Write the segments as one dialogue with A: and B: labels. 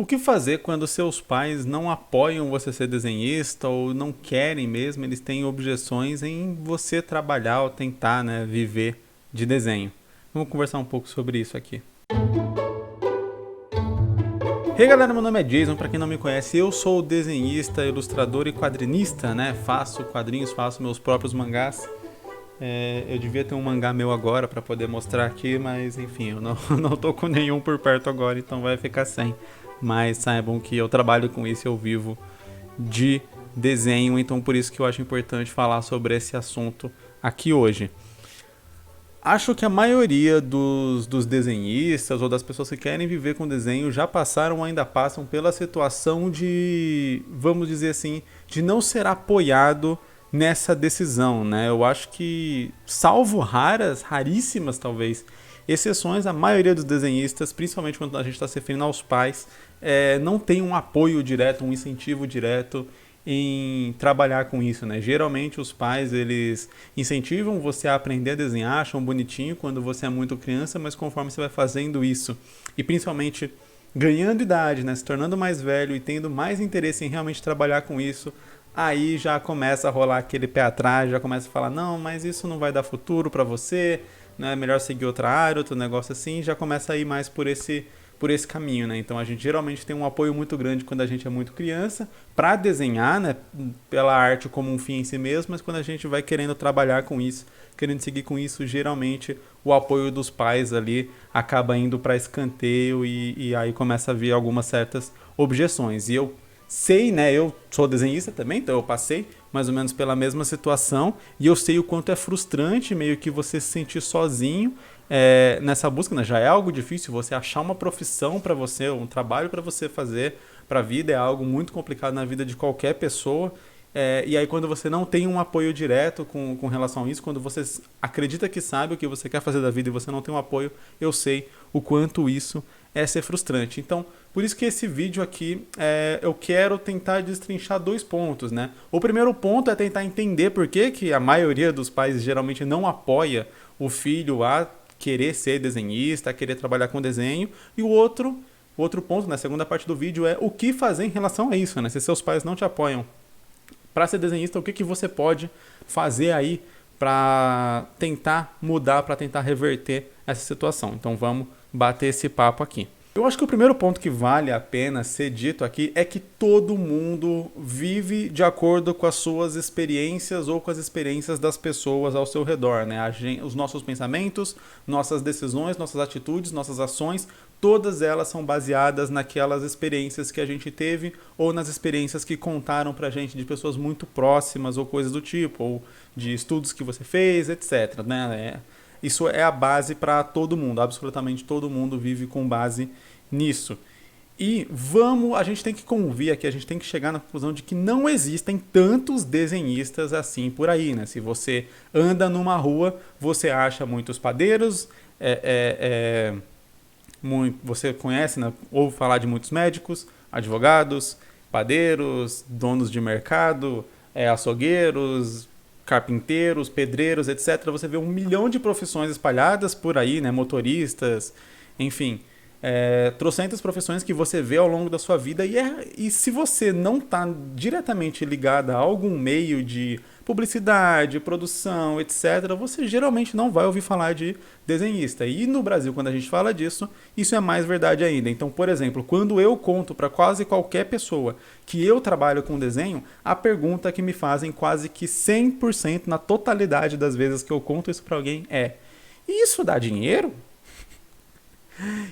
A: O que fazer quando seus pais não apoiam você ser desenhista ou não querem mesmo, eles têm objeções em você trabalhar ou tentar, né, viver de desenho? Vamos conversar um pouco sobre isso aqui. Hey galera, meu nome é Jason, pra quem não me conhece, eu sou desenhista, ilustrador e quadrinista, né? Faço quadrinhos, faço meus próprios mangás. Eu devia ter um mangá meu agora pra poder mostrar aqui, mas enfim, eu não, não tô com nenhum por perto agora, então vai ficar sem. Mas saibam que eu trabalho com isso, eu vivo de desenho, então por isso que eu acho importante falar sobre esse assunto aqui hoje. Acho que a maioria dos desenhistas ou das pessoas que querem viver com desenho já passaram ou ainda passam pela situação de, vamos dizer assim, de não ser apoiado nessa decisão, né? Eu acho que, salvo raríssimas talvez, exceções, a maioria dos desenhistas, principalmente quando a gente está se referindo aos pais, não tem um apoio direto, um incentivo direto em trabalhar com isso, né? Geralmente os pais, eles incentivam você a aprender a desenhar, acham bonitinho quando você é muito criança, mas conforme você vai fazendo isso, e principalmente ganhando idade, né, se tornando mais velho e tendo mais interesse em realmente trabalhar com isso, aí já começa a rolar aquele pé atrás, já começa a falar, não, mas isso não vai dar futuro para você, né, é melhor seguir outra área, outro negócio assim, já começa a ir mais por esse caminho, né? Então a gente geralmente tem um apoio muito grande quando a gente é muito criança para desenhar, né, pela arte como um fim em si mesmo, mas quando a gente vai querendo trabalhar com isso, querendo seguir com isso, geralmente o apoio dos pais ali acaba indo para escanteio e aí começa a vir algumas certas objeções. E eu sei, né, eu sou desenhista também, então eu passei mais ou menos pela mesma situação e eu sei o quanto é frustrante meio que você se sentir sozinho nessa busca, né? Já é algo difícil você achar uma profissão para você, um trabalho para você fazer para a vida, é algo muito complicado na vida de qualquer pessoa. E aí quando você não tem um apoio direto com relação a isso, quando você acredita que sabe o que você quer fazer da vida e você não tem um apoio, eu sei o quanto isso é ser frustrante. Então, por isso que esse vídeo aqui, eu quero tentar destrinchar dois pontos, né? O primeiro ponto é tentar entender por que a maioria dos pais geralmente não apoia o filho a querer ser desenhista, a querer trabalhar com desenho. E o outro ponto, na segunda parte do vídeo, é o que fazer em relação a isso, né? Se seus pais não te apoiam para ser desenhista, o que você pode fazer aí para tentar mudar, para tentar reverter essa situação. Então vamos bater esse papo aqui. Eu acho que o primeiro ponto que vale a pena ser dito aqui é que todo mundo vive de acordo com as suas experiências ou com as experiências das pessoas ao seu redor, né? Os nossos pensamentos, nossas decisões, nossas atitudes, nossas ações, todas elas são baseadas naquelas experiências que a gente teve ou nas experiências que contaram pra gente de pessoas muito próximas ou coisas do tipo, ou de estudos que você fez, etc, né? Isso é a base para todo mundo, absolutamente todo mundo vive com base nisso. E a gente tem que convir aqui, a gente tem que chegar na conclusão de que não existem tantos desenhistas assim por aí, né? Se você anda numa rua, você acha muitos padeiros, você conhece, né? Ouve falar de muitos médicos, advogados, padeiros, donos de mercado, açougueiros, carpinteiros, pedreiros, etc. Você vê 1 milhão de profissões espalhadas por aí, né? Motoristas, enfim, trocentas profissões que você vê ao longo da sua vida e se você não está diretamente ligado a algum meio de publicidade, produção, etc., você geralmente não vai ouvir falar de desenhista. E no Brasil, quando a gente fala disso, isso é mais verdade ainda. Então, por exemplo, quando eu conto para quase qualquer pessoa que eu trabalho com desenho, a pergunta que me fazem quase que 100% na totalidade das vezes que eu conto isso para alguém é: isso dá dinheiro?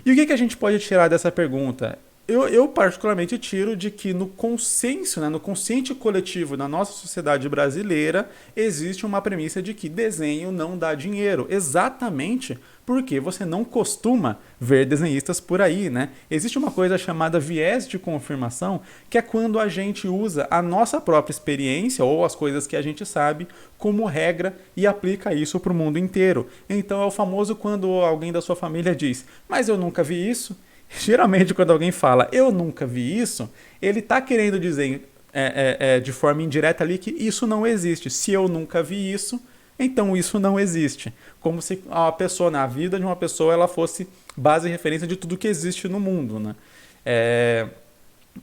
A: E o que a gente pode tirar dessa pergunta? Eu particularmente tiro de que no consenso, né, no consciente coletivo da nossa sociedade brasileira, existe uma premissa de que desenho não dá dinheiro. Exatamente porque você não costuma ver desenhistas por aí, né? Existe uma coisa chamada viés de confirmação, que é quando a gente usa a nossa própria experiência ou as coisas que a gente sabe como regra e aplica isso para o mundo inteiro. Então é o famoso quando alguém da sua família diz: mas eu nunca vi isso. Geralmente, quando alguém fala eu nunca vi isso, ele está querendo dizer de forma indireta ali que isso não existe. Se eu nunca vi isso, então isso não existe. Como se a pessoa, na vida de uma pessoa, ela fosse base e referência de tudo que existe no mundo, né?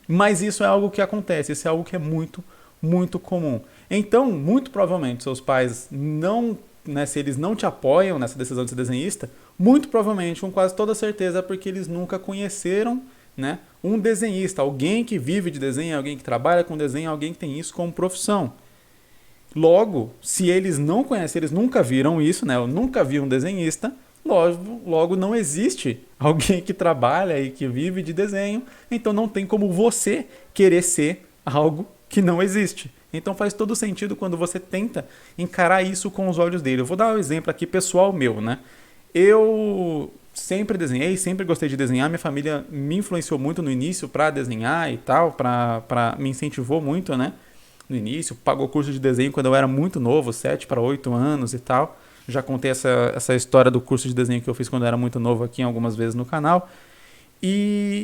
A: Mas isso é algo que acontece, isso é algo que é muito, muito comum. Então, muito provavelmente, seus pais não, né, se eles não te apoiam nessa decisão de ser desenhista, muito provavelmente, com quase toda certeza, é porque eles nunca conheceram, né, um desenhista, alguém que vive de desenho, alguém que trabalha com desenho, alguém que tem isso como profissão. Logo, se eles não conhecem, eles nunca viram isso, né? Eu nunca vi um desenhista, logo não existe alguém que trabalha e que vive de desenho, então não tem como você querer ser algo que não existe. Então faz todo sentido quando você tenta encarar isso com os olhos dele. Eu vou dar um exemplo aqui pessoal meu, né? Eu sempre desenhei, sempre gostei de desenhar, minha família me influenciou muito no início para desenhar e tal, me incentivou muito, né? No início, pagou curso de desenho quando eu era muito novo, 7 para 8 anos e tal. Já contei essa história do curso de desenho que eu fiz quando eu era muito novo aqui algumas vezes no canal.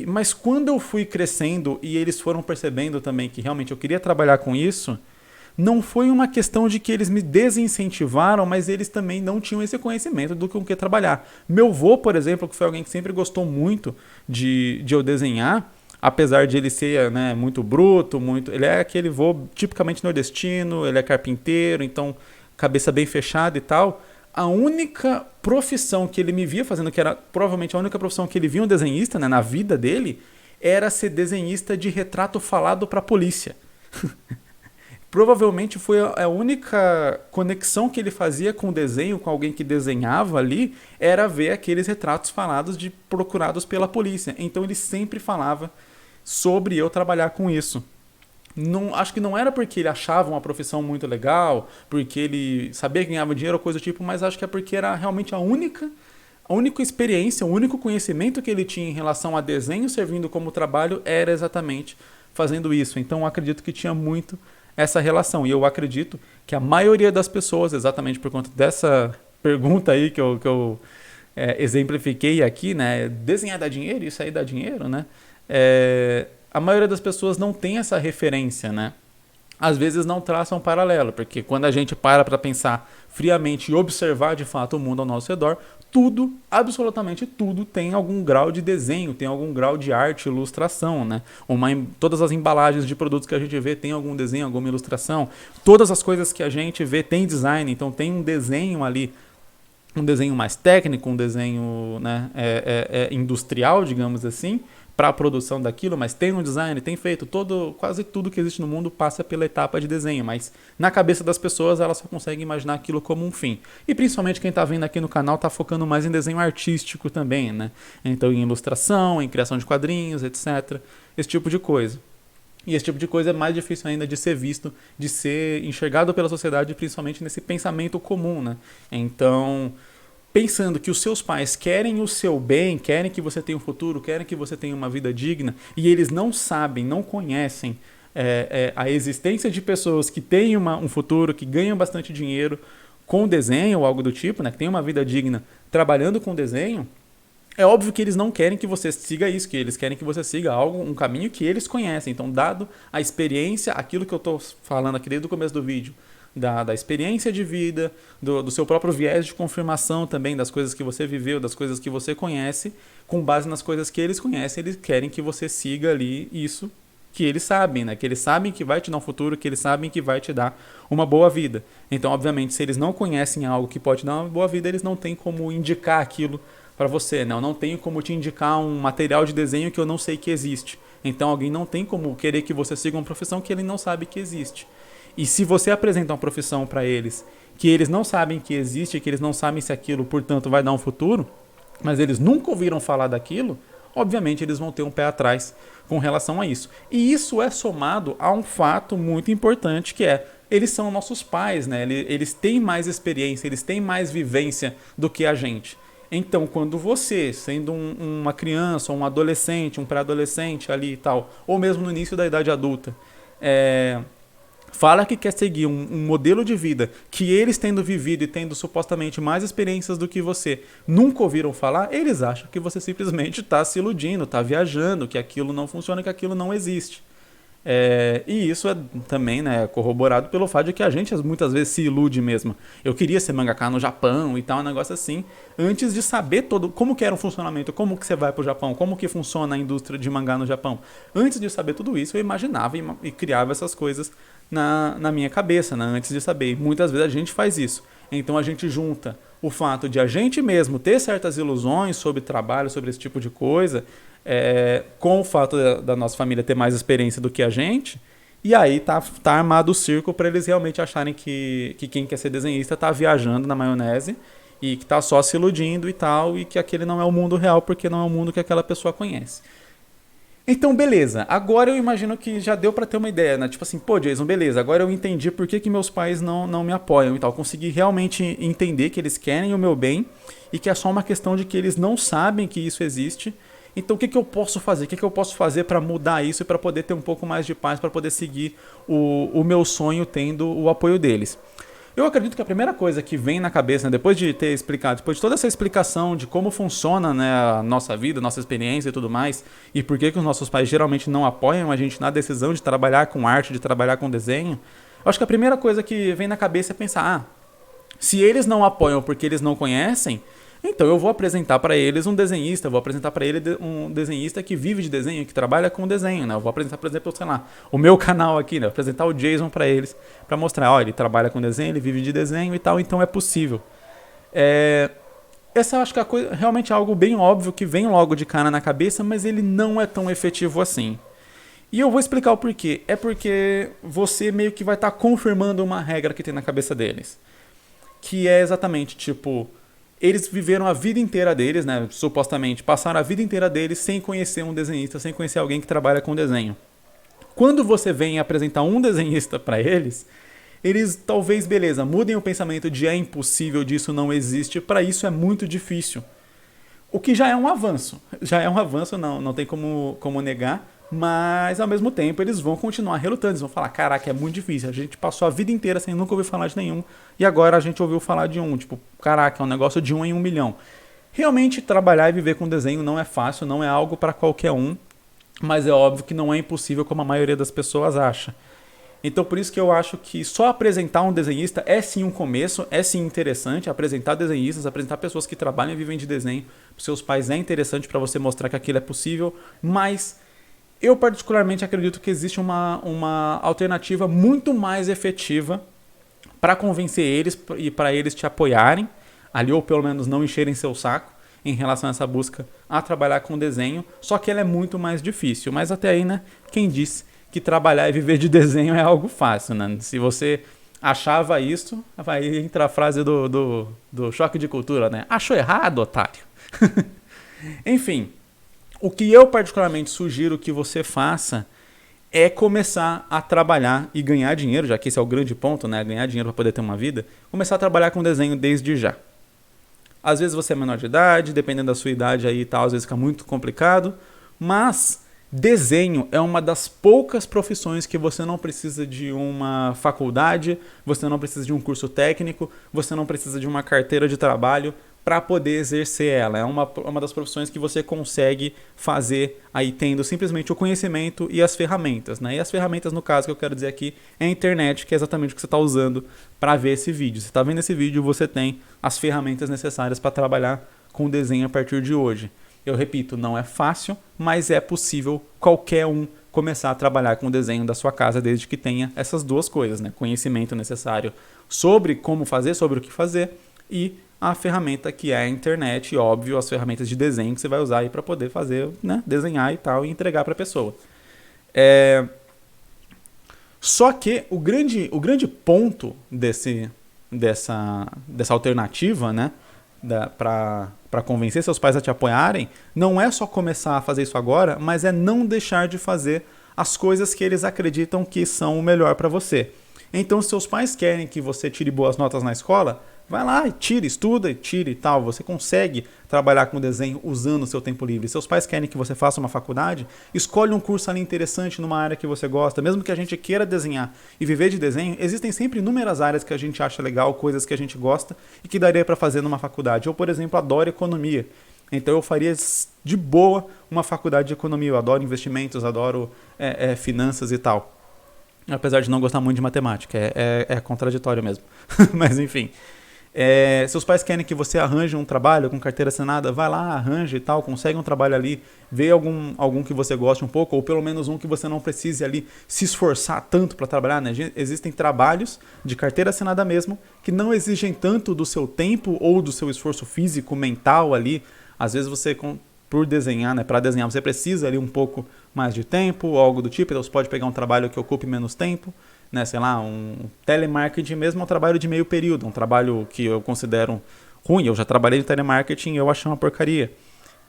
A: Mas quando eu fui crescendo e eles foram percebendo também que realmente eu queria trabalhar com isso, não foi uma questão de que eles me desincentivaram, mas eles também não tinham esse conhecimento do com que trabalhar. Meu avô, por exemplo, que foi alguém que sempre gostou muito de eu desenhar, apesar de ele ser, né, muito bruto, ele é aquele vô tipicamente nordestino, ele é carpinteiro, então cabeça bem fechada e tal. A única profissão que ele me via fazendo, que era provavelmente a única profissão que ele via um desenhista, né, na vida dele, era ser desenhista de retrato falado para a polícia. Provavelmente foi a única conexão que ele fazia com o desenho, com alguém que desenhava ali, era ver aqueles retratos falados procurados pela polícia. Então ele sempre falava sobre eu trabalhar com isso. Não, acho que não era porque ele achava uma profissão muito legal, porque ele sabia que ganhava dinheiro ou coisa do tipo, mas acho que é porque era realmente a única experiência, o único conhecimento que ele tinha em relação a desenho servindo como trabalho era exatamente fazendo isso. Então eu acredito que tinha muito essa relação. E eu acredito que a maioria das pessoas, exatamente por conta dessa pergunta aí que eu exemplifiquei aqui, né? Desenhar dá dinheiro? Isso aí dá dinheiro, né? A maioria das pessoas não tem essa referência, né? Às vezes não traçam um paralelo, porque quando a gente para pensar friamente e observar de fato o mundo ao nosso redor, tudo, absolutamente tudo, tem algum grau de desenho, tem algum grau de arte, ilustração, né? Todas as embalagens de produtos que a gente vê tem algum desenho, alguma ilustração. Todas as coisas que a gente vê tem design, então tem um desenho ali, um desenho mais técnico, um desenho, né, industrial, digamos assim, para a produção daquilo, mas tem um design, tem feito quase tudo que existe no mundo passa pela etapa de desenho, mas na cabeça das pessoas elas só conseguem imaginar aquilo como um fim. E principalmente quem está vendo aqui no canal está focando mais em desenho artístico também, né? Então em ilustração, em criação de quadrinhos, etc. Esse tipo de coisa. E esse tipo de coisa é mais difícil ainda de ser visto, de ser enxergado pela sociedade, principalmente nesse pensamento comum, né? Então, pensando que os seus pais querem o seu bem, querem que você tenha um futuro, querem que você tenha uma vida digna, e eles não sabem, não conhecem a existência de pessoas que têm um futuro, que ganham bastante dinheiro com desenho ou algo do tipo, né, que têm uma vida digna trabalhando com desenho, é óbvio que eles não querem que você siga isso, que eles querem que você siga um caminho que eles conhecem. Então, dado a experiência, aquilo que eu estou falando aqui desde o começo do vídeo, da experiência de vida, do seu próprio viés de confirmação também, das coisas que você viveu, das coisas que você conhece, com base nas coisas que eles conhecem, eles querem que você siga ali isso que eles sabem, né? Que eles sabem que vai te dar um futuro, que eles sabem que vai te dar uma boa vida. Então, obviamente, se eles não conhecem algo que pode dar uma boa vida, eles não têm como indicar aquilo para você, né? Eu não tenho como te indicar um material de desenho que eu não sei que existe. Então, alguém não tem como querer que você siga uma profissão que ele não sabe que existe. E se você apresenta uma profissão para eles que eles não sabem que existe, que eles não sabem se aquilo, portanto, vai dar um futuro, mas eles nunca ouviram falar daquilo, obviamente eles vão ter um pé atrás com relação a isso. E isso é somado a um fato muito importante que eles são nossos pais, né? Eles têm mais experiência, eles têm mais vivência do que a gente. Então, quando você, sendo uma criança, um adolescente, um pré-adolescente ali e tal, ou mesmo no início da idade adulta, fala que quer seguir um modelo de vida que eles tendo vivido e tendo supostamente mais experiências do que você nunca ouviram falar, eles acham que você simplesmente está se iludindo, está viajando, que aquilo não funciona, que aquilo não existe. E isso é também, né, corroborado pelo fato de que a gente muitas vezes se ilude mesmo. Eu queria ser mangaka no Japão e tal, um negócio assim, antes de saber todo como que era o funcionamento, como que você vai pro Japão, como que funciona a indústria de mangá no Japão. Antes de saber tudo isso, eu imaginava e criava essas coisas na minha cabeça, né, antes de saber. E muitas vezes a gente faz isso. Então a gente junta o fato de a gente mesmo ter certas ilusões sobre trabalho, sobre esse tipo de coisa, com o fato da nossa família ter mais experiência do que a gente, e aí tá armado o circo para eles realmente acharem que quem quer ser desenhista tá viajando na maionese e que tá só se iludindo e tal, e que aquele não é o mundo real porque não é o mundo que aquela pessoa conhece. Então, beleza. Agora eu imagino que já deu pra ter uma ideia, né? Tipo assim, pô, Jason, beleza. Agora eu entendi por que meus pais não me apoiam e tal. Consegui realmente entender que eles querem o meu bem e que é só uma questão de que eles não sabem que isso existe. Então, o que eu posso fazer? O que eu posso fazer pra mudar isso e pra poder ter um pouco mais de paz, pra poder seguir o meu sonho tendo o apoio deles? Eu acredito que a primeira coisa que vem na cabeça, né, depois de ter explicado, depois de toda essa explicação de como funciona, né, a nossa vida, nossa experiência e tudo mais, e por que os nossos pais geralmente não apoiam a gente na decisão de trabalhar com arte, de trabalhar com desenho, eu acho que a primeira coisa que vem na cabeça é pensar, se eles não apoiam porque eles não conhecem, então eu vou apresentar para eles um desenhista, eu vou apresentar para ele um desenhista que vive de desenho, que trabalha com desenho, né? Eu vou apresentar, por exemplo, sei lá, o meu canal aqui, né? Apresentar o Jason para eles, para mostrar, ó, ele trabalha com desenho, ele vive de desenho e tal, então é possível. Essa eu acho que é realmente é algo bem óbvio que vem logo de cara na cabeça, mas ele não é tão efetivo assim. E eu vou explicar o porquê. É porque você meio que vai estar confirmando uma regra que tem na cabeça deles. Que é exatamente, tipo, eles viveram a vida inteira deles, né, supostamente, passaram a vida inteira deles sem conhecer um desenhista, sem conhecer alguém que trabalha com desenho. Quando você vem apresentar um desenhista para eles talvez, beleza, mudem o pensamento de é impossível, disso não existe, para isso é muito difícil. O que já é um avanço. Já é um avanço, não tem como negar. Mas, ao mesmo tempo, eles vão continuar relutantes. Vão falar, caraca, é muito difícil. A gente passou a vida inteira sem nunca ouvir falar de nenhum. E agora a gente ouviu falar de um. Tipo, caraca, é um negócio de 1 em 1 milhão. Realmente, trabalhar e viver com desenho não é fácil. Não é algo para qualquer um. Mas é óbvio que não é impossível como a maioria das pessoas acha. Então, por isso que eu acho que só apresentar um desenhista é sim um começo, é sim interessante. Apresentar desenhistas, apresentar pessoas que trabalham e vivem de desenho para seus pais é interessante para você mostrar que aquilo é possível. Mas eu particularmente acredito que existe uma alternativa muito mais efetiva para convencer eles e para eles te apoiarem ali, ou pelo menos não encherem seu saco em relação a essa busca a trabalhar com desenho, só que ela é muito mais difícil. Mas até aí, né, quem disse que trabalhar e viver de desenho é algo fácil, né? Se você achava isso, vai entrar a frase do choque de cultura, né? Achou errado, otário? Enfim, o que eu particularmente sugiro que você faça é começar a trabalhar e ganhar dinheiro, já que esse é o grande ponto, né? Ganhar dinheiro para poder ter uma vida. Começar a trabalhar com desenho desde já. Às vezes você é menor de idade, dependendo da sua idade aí e tal, às vezes fica muito complicado, mas desenho é uma das poucas profissões que você não precisa de uma faculdade, você não precisa de um curso técnico, você não precisa de uma carteira de trabalho para poder exercer ela. É uma das profissões que você consegue fazer aí tendo simplesmente o conhecimento e as ferramentas, né? E as ferramentas, no caso, que eu quero dizer aqui, é a internet, que é exatamente o que você está usando para ver esse vídeo. Você está vendo esse vídeo, você tem as ferramentas necessárias para trabalhar com desenho a partir de hoje. Eu repito, não é fácil, mas é possível qualquer um começar a trabalhar com o desenho da sua casa, desde que tenha essas duas coisas, né? Conhecimento necessário sobre como fazer, sobre o que fazer, e a ferramenta que é a internet, e óbvio, as ferramentas de desenho que você vai usar aí para poder fazer, né? Desenhar e tal, e entregar para a pessoa. Só que o grande ponto dessa alternativa, né? Para convencer seus pais a te apoiarem, não é só começar a fazer isso agora, mas é não deixar de fazer as coisas que eles acreditam que são o melhor para você. Então, se seus pais querem que você tire boas notas na escola, vai lá e tire, estuda e tire e tal. Você consegue trabalhar com desenho usando o seu tempo livre. Seus pais querem que você faça uma faculdade, escolhe um curso ali interessante numa área que você gosta. Mesmo que a gente queira desenhar e viver de desenho, existem sempre inúmeras áreas que a gente acha legal, coisas que a gente gosta e que daria para fazer numa faculdade. Eu, por exemplo, adoro economia. Então eu faria de boa uma faculdade de economia. Eu adoro investimentos, adoro finanças e tal. Apesar de não gostar muito de matemática, é contraditório mesmo. Mas enfim. Seus pais querem que você arranje um trabalho com carteira assinada, vai lá, arranje e tal, consegue um trabalho ali, vê algum que você goste um pouco, ou pelo menos um que você não precise ali se esforçar tanto para trabalhar, né? Existem trabalhos de carteira assinada mesmo, que não exigem tanto do seu tempo ou do seu esforço físico, mental ali. Às vezes você, por desenhar, né, para desenhar, você precisa ali um pouco mais de tempo, ou algo do tipo, então você pode pegar um trabalho que ocupe menos tempo, né, sei lá, um telemarketing mesmo é um trabalho de meio período, um trabalho que eu considero ruim. Eu já trabalhei de telemarketing e eu achei uma porcaria.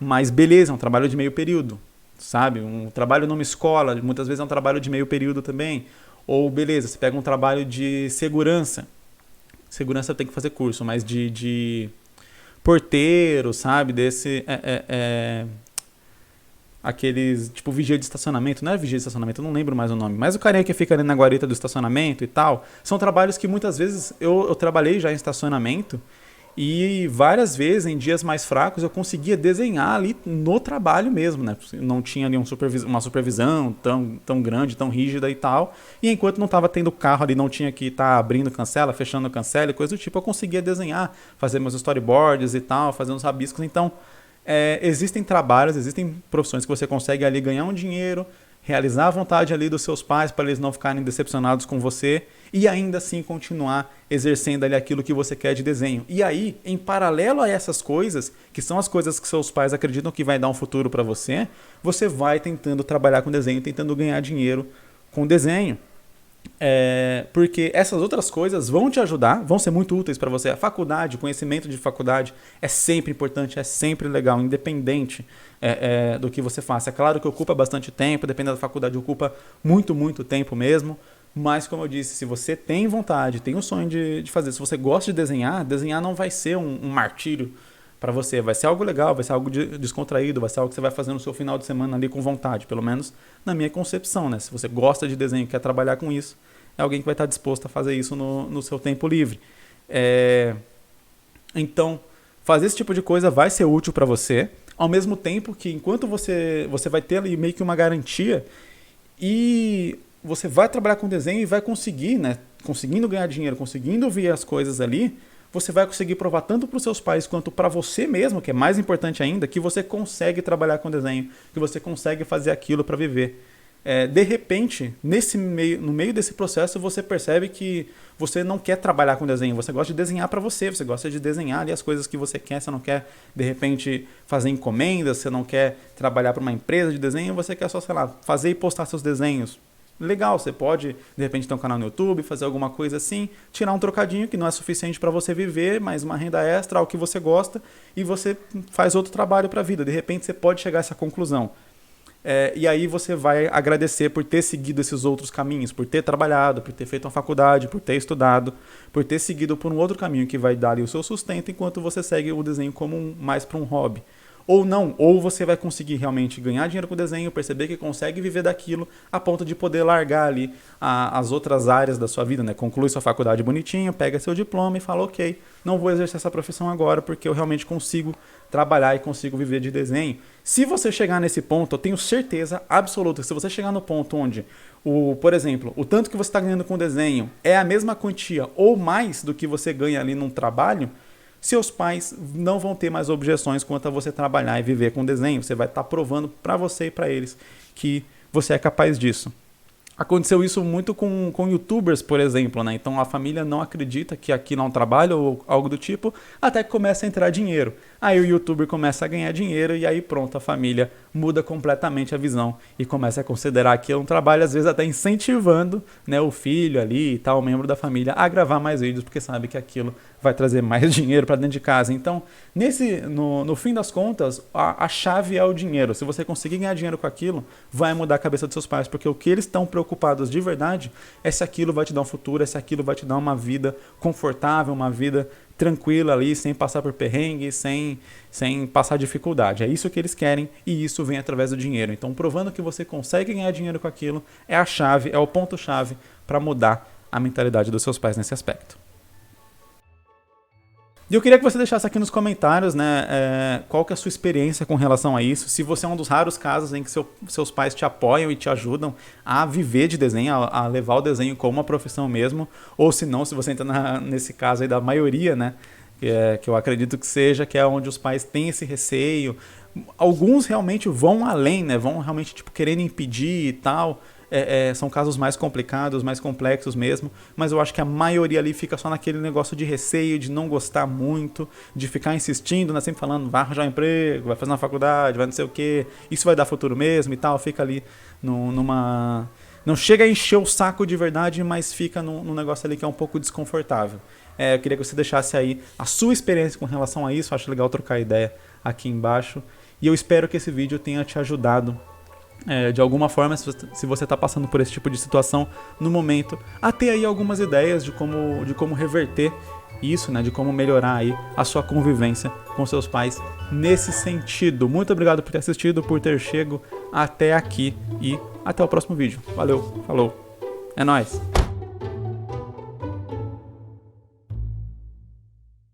A: Mas beleza, é um trabalho de meio período, sabe? Um trabalho numa escola, muitas vezes é um trabalho de meio período também. Ou beleza, você pega um trabalho de segurança. Segurança tem que fazer curso, mas de porteiro, sabe? Aqueles, tipo, vigia de estacionamento, não é vigia de estacionamento, eu não lembro mais o nome, mas o carinha que fica ali na guarita do estacionamento e tal, são trabalhos que muitas vezes eu trabalhei já em estacionamento e várias vezes, em dias mais fracos, eu conseguia desenhar ali no trabalho mesmo, né? Não tinha ali uma supervisão tão grande, tão rígida e tal, e enquanto não estava tendo carro ali, não tinha que estar abrindo cancela, fechando cancela e coisa do tipo, eu conseguia desenhar, fazer meus storyboards e tal, fazer uns rabiscos, então... existem trabalhos, existem profissões que você consegue ali ganhar um dinheiro, realizar a vontade ali dos seus pais para eles não ficarem decepcionados com você e ainda assim continuar exercendo ali aquilo que você quer de desenho. E aí, em paralelo a essas coisas, que são as coisas que seus pais acreditam que vai dar um futuro para você, você vai tentando trabalhar com desenho, tentando ganhar dinheiro com desenho. Porque essas outras coisas vão te ajudar, vão ser muito úteis para você. A faculdade, o conhecimento de faculdade é sempre importante, é sempre legal, independente do que você faça. É claro que ocupa bastante tempo, dependendo da faculdade, ocupa muito, muito tempo mesmo. Mas, como eu disse, se você tem vontade, tem o sonho de fazer, se você gosta de desenhar, desenhar não vai ser um martírio para você. Vai ser algo legal, vai ser algo descontraído, vai ser algo que você vai fazer no seu final de semana ali com vontade, pelo menos na minha concepção, né? Se você gosta de desenho e quer trabalhar com isso, é alguém que vai estar disposto a fazer isso no seu tempo livre. Então, fazer esse tipo de coisa vai ser útil para você, ao mesmo tempo que enquanto você vai ter ali meio que uma garantia e você vai trabalhar com desenho e vai conseguir, né? Conseguindo ganhar dinheiro, conseguindo ver as coisas ali, você vai conseguir provar tanto para os seus pais quanto para você mesmo, que é mais importante ainda, que você consegue trabalhar com desenho, que você consegue fazer aquilo para viver. De repente, no meio desse processo, você percebe que você não quer trabalhar com desenho, você gosta de desenhar para você gosta de desenhar ali as coisas que você quer, você não quer, de repente, fazer encomendas, você não quer trabalhar para uma empresa de desenho, você quer só, sei lá, fazer e postar seus desenhos. Legal, você pode, de repente, ter um canal no YouTube, fazer alguma coisa assim, tirar um trocadinho que não é suficiente para você viver, mas uma renda extra, algo que você gosta, e você faz outro trabalho para a vida. De repente, você pode chegar a essa conclusão. E aí você vai agradecer por ter seguido esses outros caminhos, por ter trabalhado, por ter feito uma faculdade, por ter estudado, por ter seguido por um outro caminho que vai dar ali o seu sustento, enquanto você segue o desenho como mais para um hobby. Ou não, ou você vai conseguir realmente ganhar dinheiro com o desenho, perceber que consegue viver daquilo a ponto de poder largar ali as outras áreas da sua vida, né? Conclui sua faculdade bonitinho, pega seu diploma e fala, ok, não vou exercer essa profissão agora porque eu realmente consigo trabalhar e consigo viver de desenho. Se você chegar nesse ponto, eu tenho certeza absoluta que se você chegar no ponto onde, por exemplo, o tanto que você está ganhando com o desenho é a mesma quantia ou mais do que você ganha ali num trabalho, seus pais não vão ter mais objeções quanto a você trabalhar e viver com desenho. Você vai estar provando para você e para eles que você é capaz disso. Aconteceu isso muito com youtubers, por exemplo, né? Então a família não acredita que aquilo é um trabalho ou algo do tipo, até que começa a entrar dinheiro. Aí o youtuber começa a ganhar dinheiro e aí pronto, a família muda completamente a visão e começa a considerar aquilo um trabalho, às vezes até incentivando, né, o filho ali e tal, o membro da família, a gravar mais vídeos, porque sabe que aquilo vai trazer mais dinheiro para dentro de casa. Então, no fim das contas, a chave é o dinheiro. Se você conseguir ganhar dinheiro com aquilo, vai mudar a cabeça dos seus pais, porque o que eles estão preocupados de verdade é se aquilo vai te dar um futuro, é se aquilo vai te dar uma vida confortável, uma vida tranquila ali, sem passar por perrengue, sem passar dificuldade. É isso que eles querem e isso vem através do dinheiro. Então, provando que você consegue ganhar dinheiro com aquilo, é a chave, é o ponto-chave para mudar a mentalidade dos seus pais nesse aspecto. E eu queria que você deixasse aqui nos comentários, né, qual que é a sua experiência com relação a isso, se você é um dos raros casos em que seus pais te apoiam e te ajudam a viver de desenho, a levar o desenho como uma profissão mesmo, ou se não, se você entra nesse caso aí da maioria, né, que eu acredito que seja, que é onde os pais têm esse receio. Alguns realmente vão além, né, vão realmente tipo, querendo impedir e tal. São casos mais complicados, mais complexos mesmo, mas eu acho que a maioria ali fica só naquele negócio de receio, de não gostar muito, de ficar insistindo, né, sempre falando, vai arranjar um emprego, vai fazer uma faculdade, vai não sei o que, isso vai dar futuro mesmo e tal, fica ali numa... Não chega a encher o saco de verdade, mas fica num negócio ali que é um pouco desconfortável. Eu queria que você deixasse aí a sua experiência com relação a isso, acho legal trocar ideia aqui embaixo, e eu espero que esse vídeo tenha te ajudado de alguma forma, se você está passando por esse tipo de situação no momento, a ter aí algumas ideias de como reverter isso, né, de como melhorar aí a sua convivência com seus pais nesse sentido. Muito obrigado por ter assistido, por ter chegado até aqui e até o próximo vídeo. Valeu, falou, é nóis!